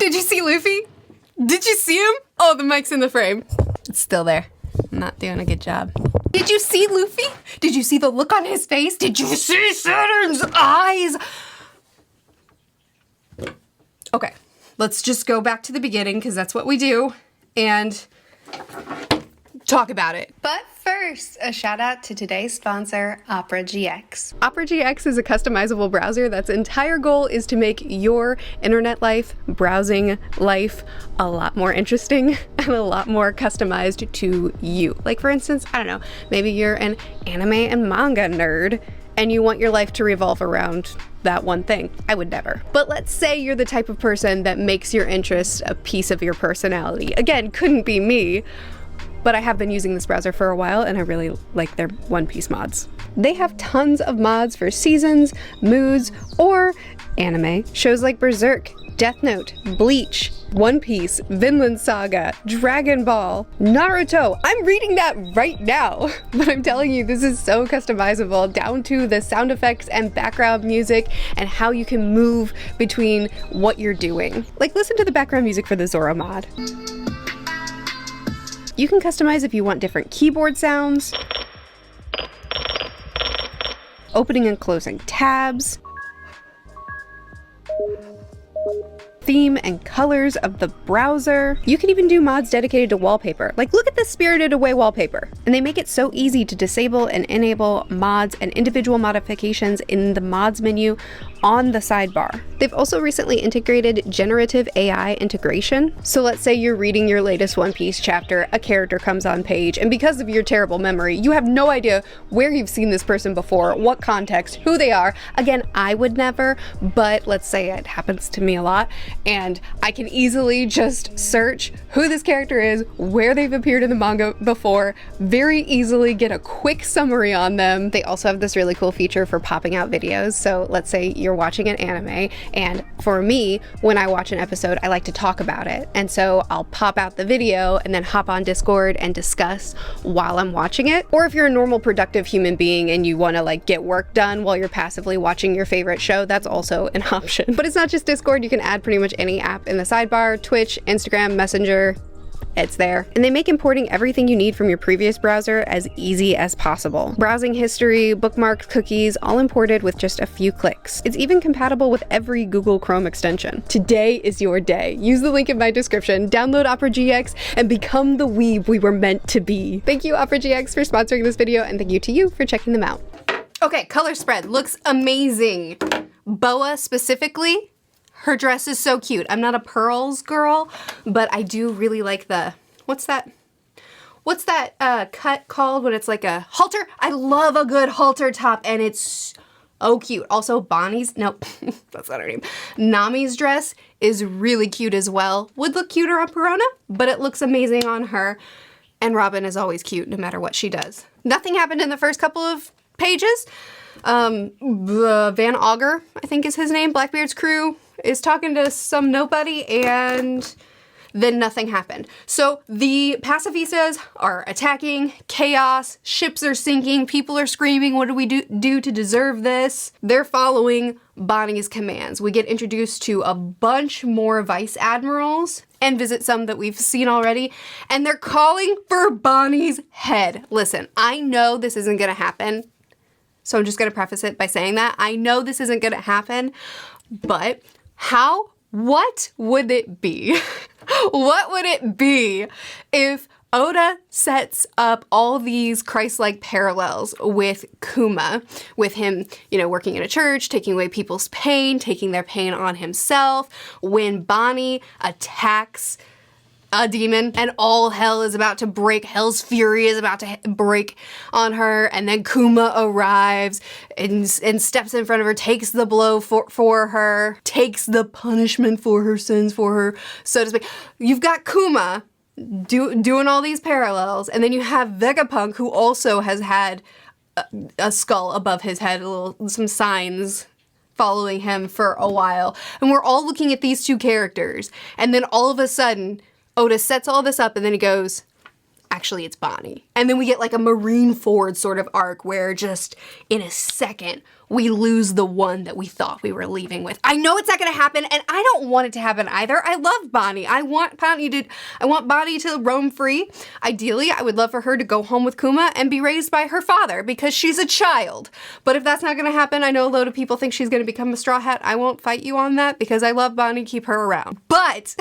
Did you see Luffy? Did you see him? Oh, the mic's in the frame. It's still there. I'm not doing a good job. Did you see Luffy? Did you see the look on his face? Did you see Saturn's eyes? Okay, let's just go back to the beginning because that's what we do and talk about it. But first, a shout out to today's sponsor, Opera GX. Opera GX is a customizable browser that's entire goal is to make your internet life, browsing life, a lot more interesting and a lot more customized to you. Like for instance, I don't know, maybe you're an anime and manga nerd and you want your life to revolve around that one thing. I would never. But let's say you're the type of person that makes your interests a piece of your personality. Again, couldn't be me. But I have been using this browser for a while and I really like their One Piece mods. They have tons of mods for seasons, moods, or anime. Shows like Berserk, Death Note, Bleach, One Piece, Vinland Saga, Dragon Ball, Naruto. I'm reading that right now. But I'm telling you, this is so customizable down to the sound effects and background music and how you can move between what you're doing. Like listen to the background music for the Zoro mod. You can customize if you want different keyboard sounds, opening and closing tabs, theme and colors of the browser. You can even do mods dedicated to wallpaper. Like look at this Spirited Away wallpaper. And they make it so easy to disable and enable mods and individual modifications in the mods menu on the sidebar. They've also recently integrated generative AI integration. So let's say you're reading your latest One Piece chapter, a character comes on page, and because of your terrible memory, you have no idea where you've seen this person before, what context, who they are. Again, I would never, but let's say it happens to me a lot, and I can easily just search who this character is, where they've appeared in the manga before, very easily get a quick summary on them. They also have this really cool feature for popping out videos. So let's say you're watching an anime, and for me, when I watch an episode, I like to talk about it. And so I'll pop out the video and then hop on Discord and discuss while I'm watching it. Or if you're a normal productive human being and you want to like get work done while you're passively watching your favorite show, that's also an option. But it's not just Discord, you can add pretty much any app in the sidebar, Twitch, Instagram, Messenger, it's there. And they make importing everything you need from your previous browser as easy as possible. Browsing history, bookmarks, cookies, all imported with just a few clicks. It's even compatible with every Google Chrome extension. Today is your day. Use the link in my description, download Opera GX, and become the weeb we were meant to be. Thank you, Opera GX, for sponsoring this video, and thank you to you for checking them out. Okay, color spread looks amazing. Boa specifically, her dress is so cute. I'm not a pearls girl, but I do really like the, what's that cut called when it's like a halter? I love a good halter top and it's so cute. Also Bonnie's, nope, that's not her name. Nami's dress is really cute as well. Would look cuter on Perona, but it looks amazing on her. And Robin is always cute no matter what she does. Nothing happened in the first couple of pages. Van Augur, I think is his name, Blackbeard's crew, is talking to some nobody and then nothing happened. So the pacifistas are attacking, chaos, ships are sinking, people are screaming, what do we do to deserve this? They're following Bonnie's commands. We get introduced to a bunch more vice admirals and visit some that we've seen already, and they're calling for Bonnie's head. Listen, I know this isn't gonna happen, so I'm just gonna preface it by saying that. I know this isn't gonna happen, but what would it be? What would it be if Oda sets up all these Christ-like parallels with Kuma, with him, you know, working in a church, taking away people's pain, taking their pain on himself, when Bonnie attacks a demon and all hell is about to break, hell's fury is about to break on her, and then Kuma arrives and steps in front of her, takes the blow for her, takes the punishment for her sins for her, so to speak. You've got Kuma doing all these parallels, and then you have Vegapunk, who also has had a skull above his head, some signs following him for a while, and we're all looking at these two characters, and then all of a sudden Oda sets all this up and then he goes, actually it's Bonnie. And then we get like a Marineford sort of arc where just in a second, we lose the one that we thought we were leaving with. I know it's not gonna happen, and I don't want it to happen either. I love Bonnie. I want Bonnie to roam free. Ideally, I would love for her to go home with Kuma and be raised by her father because she's a child. But if that's not gonna happen, I know a load of people think she's gonna become a Straw Hat. I won't fight you on that because I love Bonnie, keep her around. But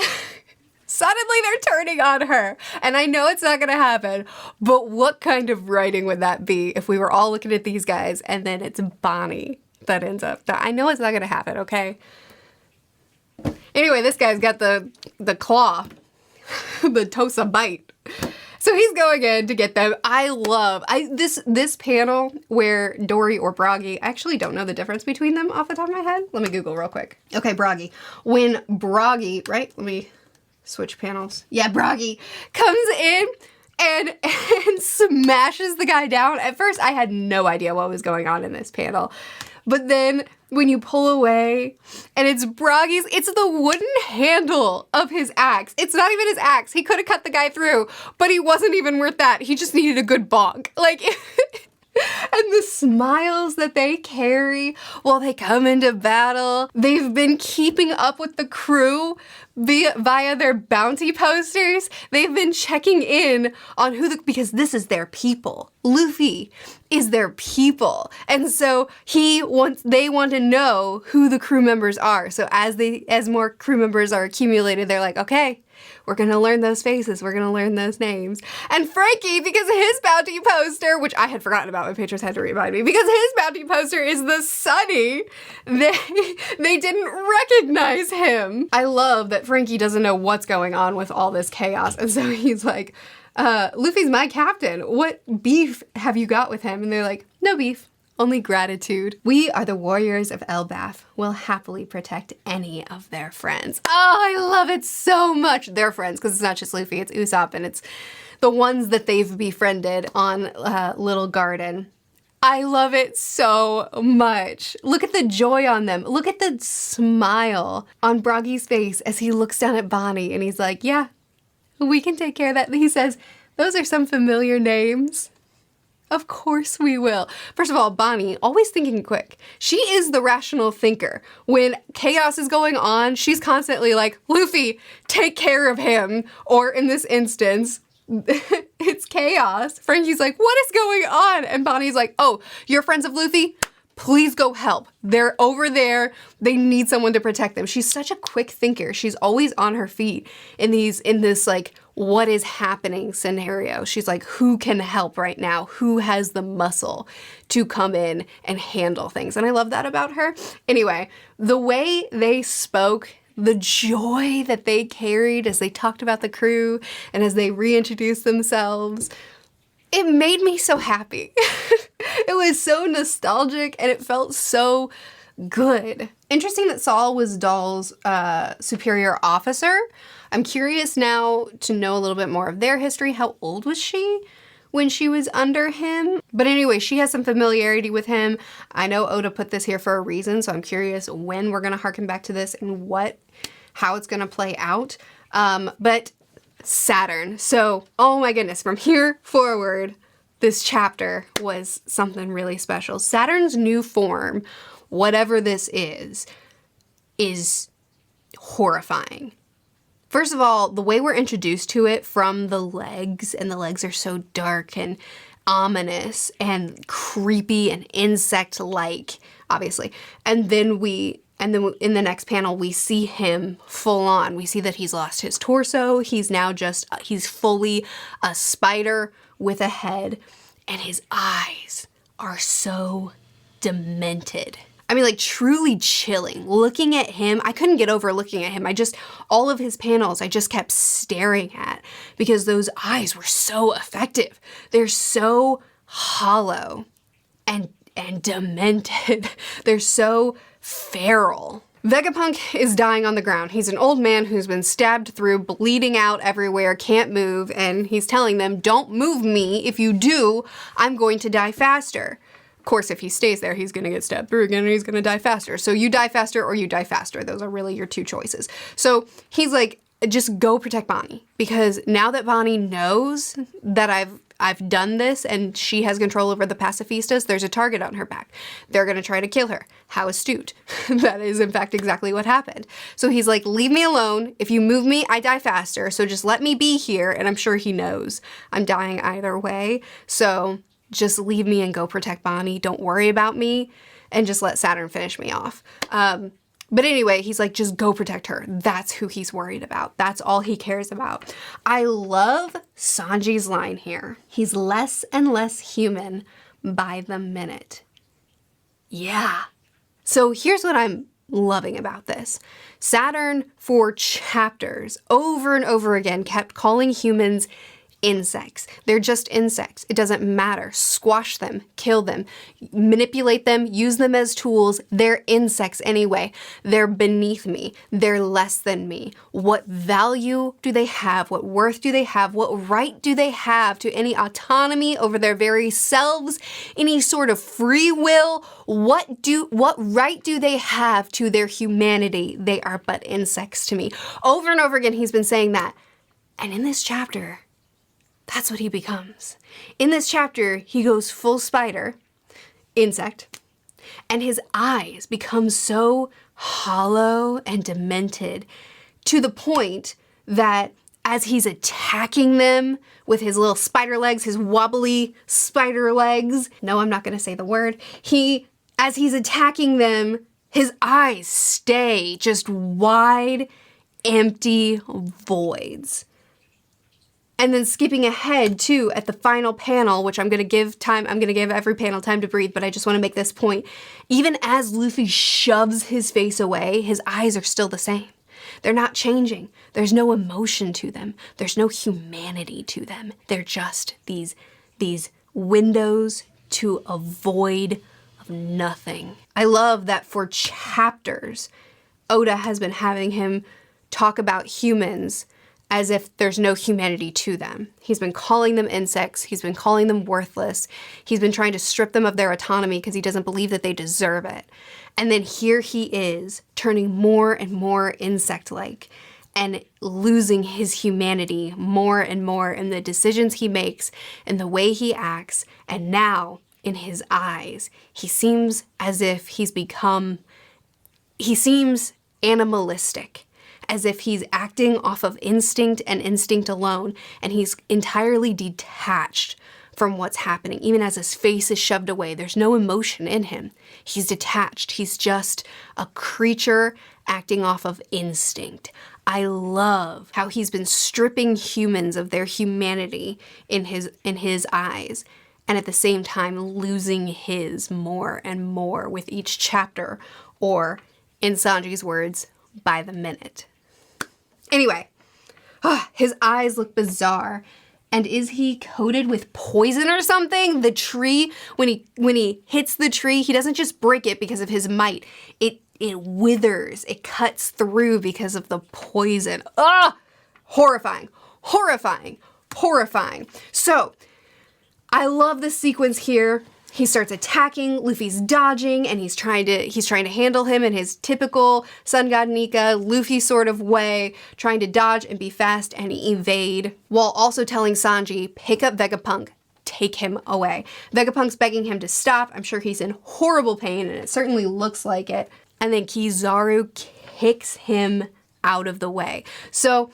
suddenly they're turning on her, and I know it's not gonna happen, but what kind of writing would that be if we were all looking at these guys and then it's Bonnie that ends up, I know it's not gonna happen, okay? Anyway, this guy's got the claw, the Tosa bite. So he's going in to get them. I love this panel where Dory or Bragi, I actually don't know the difference between them off the top of my head. Let me Google real quick. Okay, Bragi. When Bragi, right? Let me switch panels. Yeah, Bragi comes in and smashes the guy down. At first, I had no idea what was going on in this panel. But then when you pull away and it's Bragi's, it's the wooden handle of his axe. It's not even his axe. He could have cut the guy through, but he wasn't even worth that. He just needed a good bonk. Like, and the smiles that they carry while they come into battle. They've been keeping up with the crew via their bounty posters. They've been checking in on because this is their people. Luffy is their people. And so they want to know who the crew members are. So as more crew members are accumulated, they're like, okay, we're gonna learn those faces, we're gonna learn those names. And Frankie, because his bounty poster, which I had forgotten about, my patrons had to remind me, because his bounty poster is the Sunny, they didn't recognize him. I love that Frankie doesn't know what's going on with all this chaos, and so he's like, Luffy's my captain. What beef have you got with him? And they're like, no beef. Only gratitude. We are the warriors of Elbaf. Will happily protect any of their friends. Oh, I love it so much. Their friends, because it's not just Luffy, it's Usopp, and it's the ones that they've befriended on Little Garden. I love it so much. Look at the joy on them. Look at the smile on Bragi's face as he looks down at Bonnie, and he's like, yeah, we can take care of that. He says, those are some familiar names. Of course we will. First of all, Bonnie, always thinking quick. She is the rational thinker. When chaos is going on, she's constantly like, Luffy, take care of him. Or in this instance, it's chaos. Frankie's like, what is going on? And Bonnie's like, oh, you're friends of Luffy? Please go help. They're over there. They need someone to protect them. She's such a quick thinker. She's always on her feet in this like, what is happening scenario. She's like, who can help right now? Who has the muscle to come in and handle things? And I love that about her. Anyway, the way they spoke, the joy that they carried as they talked about the crew and as they reintroduced themselves, it made me so happy. It was so nostalgic and it felt so good. Interesting that Saul was Doll's superior officer. I'm curious now to know a little bit more of their history. How old was she when she was under him? But anyway, she has some familiarity with him. I know Oda put this here for a reason, so I'm curious when we're gonna harken back to this and how it's gonna play out. But Saturn. So, oh my goodness, from here forward, this chapter was something really special. Saturn's new form, whatever this is horrifying. First of all, the way we're introduced to it from the legs, and the legs are so dark and ominous and creepy and insect-like, obviously. And then in the next panel, we see him full on. We see that he's lost his torso. He's fully a spider with a head, and his eyes are so demented. I mean, like, truly chilling. Looking at him, I couldn't get over looking at him. All of his panels, I just kept staring at because those eyes were so effective. They're so hollow and demented. They're so feral. Vegapunk is dying on the ground. He's an old man who's been stabbed through, bleeding out everywhere, can't move, and he's telling them, don't move me. If you do, I'm going to die faster. Of course, if he stays there, he's gonna get stabbed through again and he's gonna die faster. So you die faster or you die faster. Those are really your two choices. So he's like, just go protect Bonnie, because now that Bonnie knows that I've done this and she has control over the pacifistas, there's a target on her back. They're going to try to kill her. How astute. That is, in fact, exactly what happened. So he's like, leave me alone. If you move me, I die faster. So just let me be here. And I'm sure he knows I'm dying either way. So just leave me and go protect Bonnie. Don't worry about me. And just let Saturn finish me off. But anyway, he's like, just go protect her. That's who he's worried about. That's all he cares about. I love Sanji's line here. He's less and less human by the minute. Yeah. So here's what I'm loving about this. Saturn, for chapters, over and over again, kept calling humans insects. They're just insects. It doesn't matter. Squash them, kill them, manipulate them, use them as tools. They're insects anyway. They're beneath me. They're less than me. What value do they have? What worth do they have? What right do they have to any autonomy over their very selves? Any sort of free will? What right do they have to their humanity? They are but insects to me. Over and over again, he's been saying that. And in this chapter, that's what he becomes. In this chapter, he goes full spider, insect, and his eyes become so hollow and demented to the point that as he's attacking them with his little spider legs, his wobbly spider legs, no, I'm not going to say the word, as he's attacking them, his eyes stay just wide, empty voids. And then skipping ahead too at the final panel, which I'm going to give every panel time to breathe, but I just want to make this point. Even as Luffy shoves his face away, his eyes are still the same. They're not changing. There's no emotion to them. There's no humanity to them. They're just these windows to a void of nothing. I love that for chapters, Oda has been having him talk about humans as if there's no humanity to them. He's been calling them insects. He's been calling them worthless. He's been trying to strip them of their autonomy because he doesn't believe that they deserve it. And then here he is, turning more and more insect-like and losing his humanity more and more in the decisions he makes and the way he acts. And now, in his eyes, he seems as if he seems animalistic, as if he's acting off of instinct and instinct alone, and he's entirely detached from what's happening. Even as his face is shoved away, there's no emotion in him. He's detached. He's just a creature acting off of instinct. I love how he's been stripping humans of their humanity in his eyes, and at the same time losing his more and more with each chapter, or in Sanji's words, by the minute. Anyway, his eyes look bizarre. And is he coated with poison or something? The tree, when he hits the tree, he doesn't just break it because of his might. It withers. It cuts through because of the poison. Horrifying, horrifying, horrifying. So, I love this sequence here. He starts attacking, Luffy's dodging, and he's trying to handle him in his typical Sun God Nika, Luffy sort of way, trying to dodge and be fast and evade, while also telling Sanji, pick up Vegapunk, take him away. Vegapunk's begging him to stop. I'm sure he's in horrible pain, and it certainly looks like it. And then Kizaru kicks him out of the way. So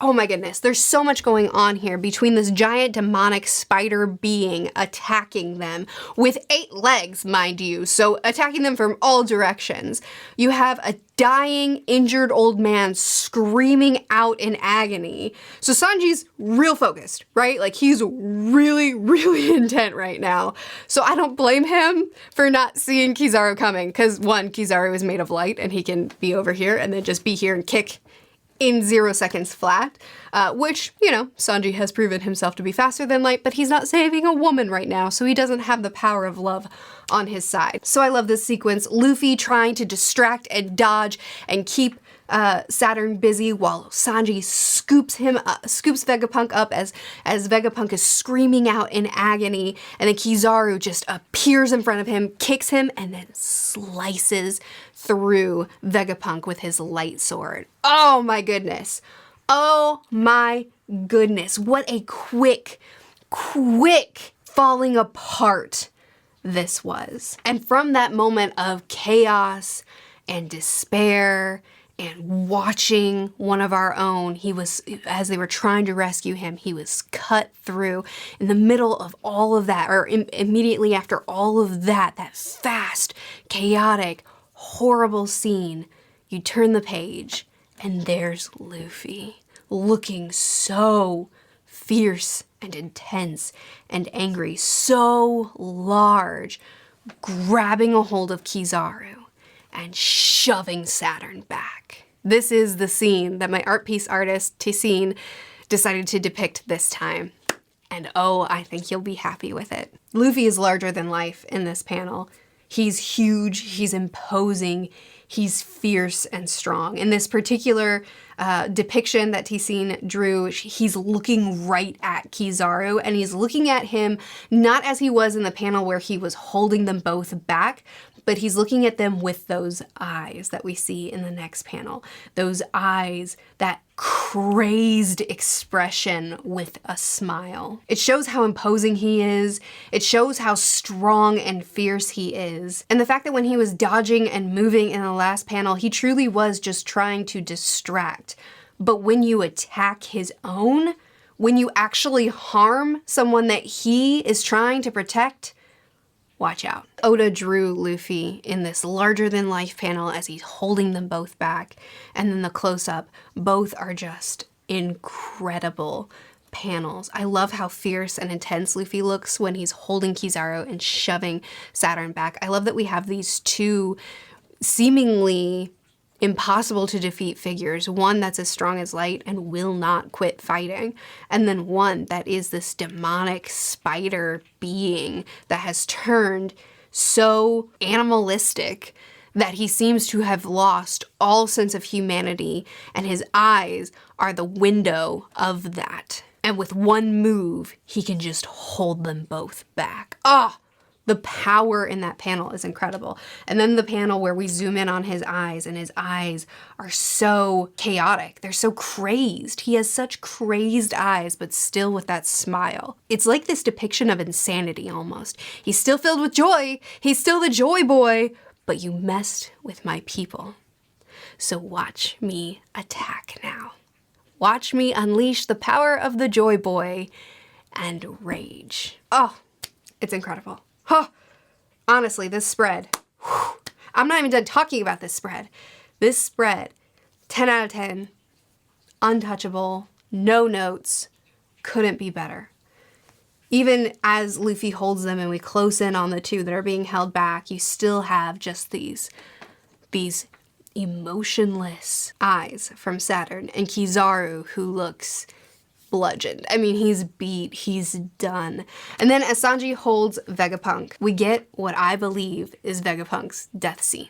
oh my goodness, there's so much going on here between this giant demonic spider being attacking them with 8 legs, mind you, so attacking them from all directions. You have a dying, injured old man screaming out in agony. So Sanji's real focused, right? Like, he's really, really intent right now. So I don't blame him for not seeing Kizaru coming, because one, Kizaru is made of light and he can be over here and then just be here and kick in 0 seconds flat, which, Sanji has proven himself to be faster than light, but he's not saving a woman right now, so he doesn't have the power of love on his side. So I love this sequence. Luffy trying to distract and dodge and keep Saturn busy while Sanji scoops Vegapunk up as Vegapunk is screaming out in agony, and then Kizaru just appears in front of him, kicks him, and then slices through Vegapunk with his light sword. Oh my goodness. Oh my goodness. What a quick falling apart this was. And from that moment of chaos and despair and watching one of our own, he was, as they were trying to rescue him, he was cut through. In the middle of all of that, or immediately after all of that, that fast, chaotic, horrible scene, you turn the page and there's Luffy, looking so fierce and intense and angry, so large, grabbing a hold of Kizaru and shoving Saturn back. This is the scene that my art piece artist, Tessine, decided to depict this time. And oh, I think you'll be happy with it. Luffy is larger than life in this panel. He's huge, he's imposing, he's fierce and strong. In this particular depiction that Tessine drew, he's looking right at Kizaru, and he's looking at him not as he was in the panel where he was holding them both back, but he's looking at them with those eyes that we see in the next panel. Those eyes, that crazed expression with a smile. It shows how imposing he is. It shows how strong and fierce he is. And the fact that when he was dodging and moving in the last panel, he truly was just trying to distract. But when you attack his own, when you actually harm someone that he is trying to protect, watch out. Oda drew Luffy in this larger-than-life panel as he's holding them both back, and then the close-up. Both are just incredible panels. I love how fierce and intense Luffy looks when he's holding Kizaru and shoving Saturn back. I love that we have these two seemingly impossible to defeat figures, one that's as strong as light and will not quit fighting, and then one that is this demonic spider being that has turned so animalistic that he seems to have lost all sense of humanity, and his eyes are the window of that. And with one move, he can just hold them both back. Ah! The power in that panel is incredible. And then the panel where we zoom in on his eyes, and his eyes are so chaotic. They're so crazed. He has such crazed eyes, but still with that smile. It's like this depiction of insanity almost. He's still filled with joy. He's still the joy boy, but you messed with my people. So watch me attack now. Watch me unleash the power of the joy boy and rage. Oh, it's incredible. Huh. Honestly, this spread, whew, I'm not even done talking about this spread. This spread, 10 out of 10, untouchable, no notes, couldn't be better. Even as Luffy holds them and we close in on the two that are being held back, you still have just these emotionless eyes from Saturn, and Kizaru, who looks bludgeoned. I mean, he's beat, he's done. And then as Sanji holds Vegapunk, we get what I believe is Vegapunk's death scene.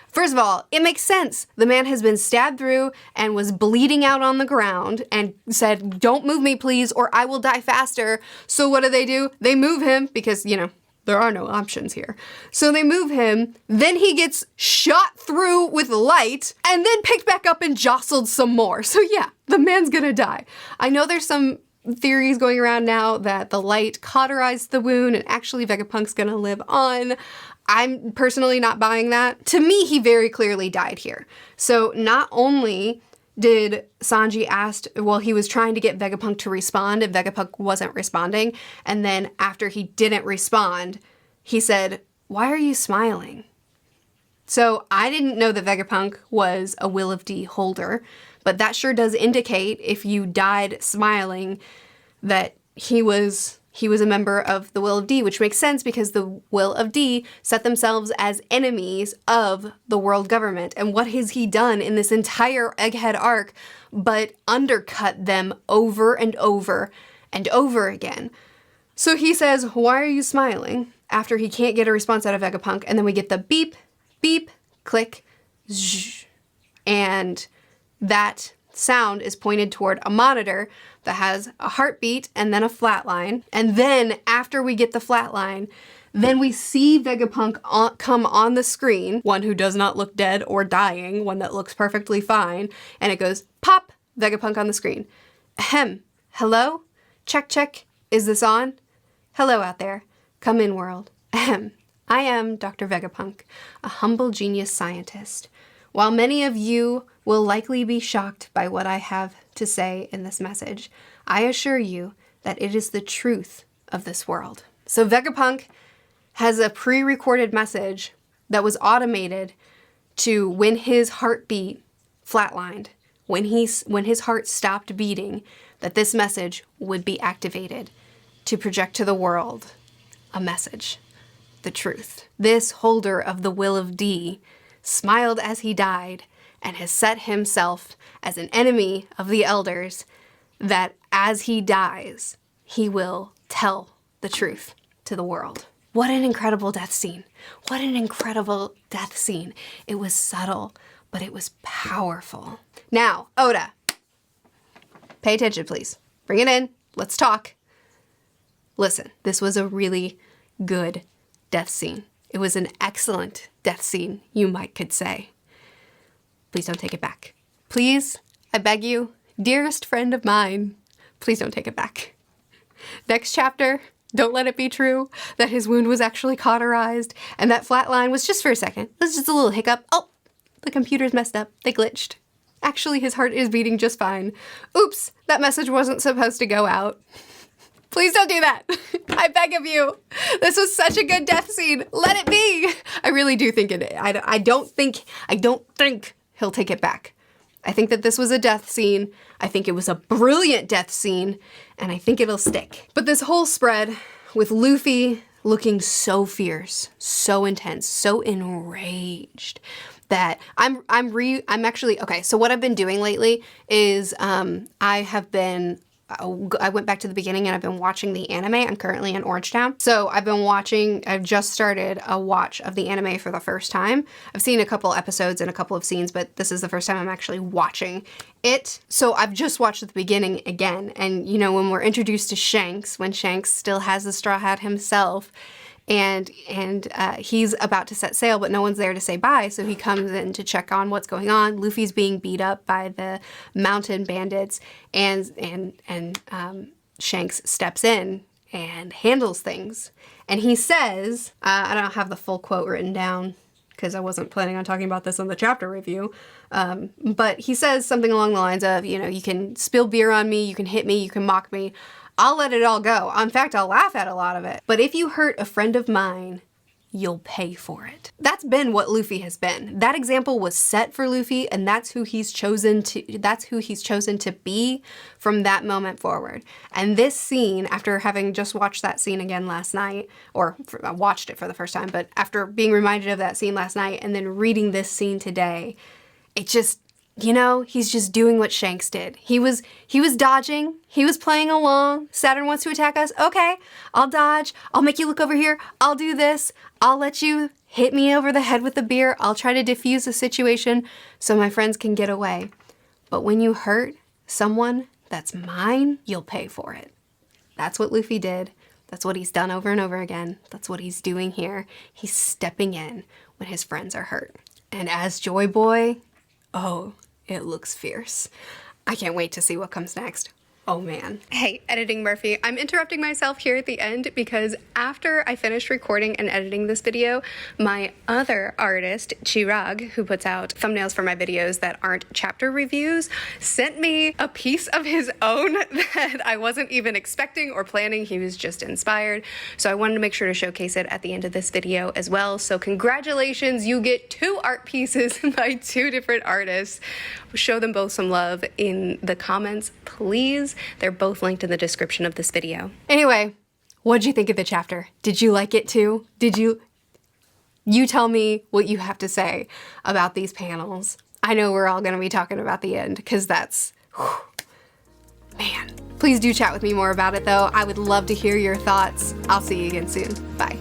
First of all, it makes sense. The man has been stabbed through and was bleeding out on the ground and said, "Don't move me, please, or I will die faster." So what do? They move him because, you know, there are no options here. So they move him, then he gets shot through with light, and then picked back up and jostled some more. So yeah, the man's gonna die. I know there's some theories going around now that the light cauterized the wound and actually Vegapunk's gonna live on. I'm personally not buying that. To me, he very clearly died here. So not only did Sanji ask, well, he was trying to get Vegapunk to respond and Vegapunk wasn't responding. And then after he didn't respond, he said, "Why are you smiling?" So I didn't know that Vegapunk was a Will of D holder, but that sure does indicate, if you died smiling, that he was a member of the Will of D, which makes sense because the Will of D set themselves as enemies of the world government. And what has he done in this entire Egghead arc but undercut them over and over and over again? So he says, "Why are you smiling?" after he can't get a response out of Vegapunk. And then we get the beep, beep, click, zzz. And that sound is pointed toward a monitor that has a heartbeat and then a flat line. And then after we get the flat line, Then we see Vegapunk come on the screen, one who does not look dead or dying, one that looks perfectly fine, and it goes, pop, Vegapunk on the screen. Ahem, hello? Check, check, is this on? Hello out there, come in world. Ahem, I am Dr. Vegapunk, a humble genius scientist. While many of you will likely be shocked by what I have to say in this message, I assure you that it is the truth of this world. So Vegapunk has a pre-recorded message that was automated to when his heartbeat flatlined, when his heart stopped beating, that this message would be activated to project to the world a message, the truth. This holder of the will of D smiled as he died and has set himself as an enemy of the elders, that as he dies, he will tell the truth to the world. What an incredible death scene. What an incredible death scene. It was subtle, but it was powerful. Now, Oda, pay attention, please. Bring it in. Let's talk. Listen, this was a really good death scene. It was an excellent death scene, you could say. Please don't take it back. Please, I beg you, dearest friend of mine, please don't take it back. Next chapter, don't let it be true that his wound was actually cauterized and that flatline was just for a second. It was just a little hiccup. Oh, the computer's messed up. They glitched. Actually, his heart is beating just fine. Oops, that message wasn't supposed to go out. Please don't do that. I beg of you. This was such a good death scene. Let it be. I really do think it. I don't think he'll take it back. I think that this was a death scene. I think it was a brilliant death scene, and I think it'll stick. But this whole spread with Luffy looking so fierce, so intense, so enraged that I'm actually, okay, so what I've been doing lately is I went back to the beginning and I've been watching the anime. I'm currently in Orange Town. So I've just started a watch of the anime for the first time. I've seen a couple episodes and a couple of scenes, but this is the first time I'm actually watching it. So I've just watched the beginning again. And you know, when we're introduced to Shanks, when Shanks still has the straw hat himself, and he's about to set sail, but no one's there to say bye, so he comes in to check on what's going on. Luffy's being beat up by the mountain bandits, and Shanks steps in and handles things. And he says, I don't have the full quote written down because I wasn't planning on talking about this on the chapter review, but he says something along the lines of, you know, you can spill beer on me, you can hit me, you can mock me, I'll let it all go. In fact, I'll laugh at a lot of it. But if you hurt a friend of mine, you'll pay for it. That's been what Luffy has been. That example was set for Luffy, and that's who he's chosen to be from that moment forward. And this scene, after having just watched that scene again last night, I watched it for the first time, but after being reminded of that scene last night and then reading this scene today, it just, you know, he's just doing what Shanks did. He was dodging. He was playing along. Saturn wants to attack us. Okay, I'll dodge. I'll make you look over here. I'll do this. I'll let you hit me over the head with the beer. I'll try to diffuse the situation so my friends can get away. But when you hurt someone that's mine, you'll pay for it. That's what Luffy did. That's what he's done over and over again. That's what he's doing here. He's stepping in when his friends are hurt. And as Joy Boy, oh, it looks fierce. I can't wait to see what comes next. Oh man. Hey, Editing Murphy, I'm interrupting myself here at the end because after I finished recording and editing this video, my other artist, Chirag, who puts out thumbnails for my videos that aren't chapter reviews, sent me a piece of his own that I wasn't even expecting or planning. He was just inspired. So I wanted to make sure to showcase it at the end of this video as well. So congratulations, you get 2 art pieces by 2 different artists. Show them both some love in the comments, please. They're both linked in the description of this video. Anyway, what'd you think of the chapter? Did you like it too? You tell me what you have to say about these panels. I know we're all gonna be talking about the end because that's, man. Please do chat with me more about it though. I would love to hear your thoughts. I'll see you again soon. Bye.